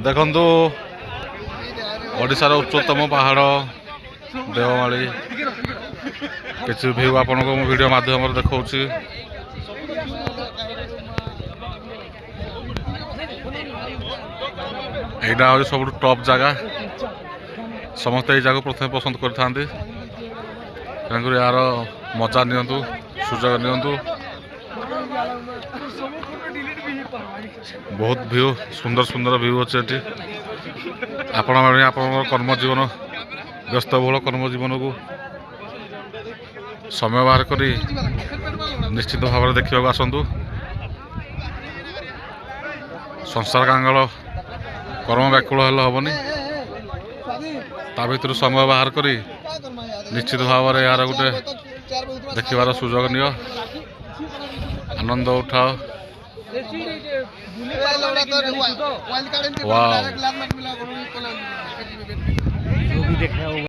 ଦେଖନ୍ତୁ ଓଡ଼ିଶାର ଉଚ୍ଚତମ ପାହାଡ଼ ଦେଓମାଳି କିଛି ଭିଉ ଆପଣଙ୍କୁ ମୁଁ ଭିଡ଼ିଓ ମାଧ୍ୟମରେ ଦେଖାଉଛି। এইটা হচ্ছে সবুঠু টপ জায়গা ସମସ୍ତେ এই ଜାଗାକୁ ପ୍ରଥମେ ପସନ୍ଦ କରିଥାନ୍ତି ତେଣୁକରି ଏହାର ମଜା ନିଅନ୍ତୁ ସୁଯୋଗ ନିଅନ୍ତୁ। ବହୁତ ଭିଉ ସୁନ୍ଦର ସୁନ୍ଦର ଭିଉ ଅଛି ଏଠି। ଆପଣମାନେ ଆପଣଙ୍କର କର୍ମଜୀବନ ବ୍ୟସ୍ତବହୁଳ କର୍ମଜୀବନକୁ ସମୟ ବାହାର କରି ନିଶ୍ଚିତ ଭାବରେ ଦେଖିବାକୁ ଆସନ୍ତୁ। ସଂସାର କାଙ୍ଗଳ କର୍ମ ବ୍ୟାକୁଳ ହେଲେ ହେବନି, ତା ଭିତରୁ ସମୟ ବାହାର କରି ନିଶ୍ଚିତ ଭାବରେ ଏହାର ଗୋଟେ ଦେଖିବାର ସୁଯୋଗ ନିଅ, ଆନନ୍ଦ ଉଠାଅ। ୱାଓ।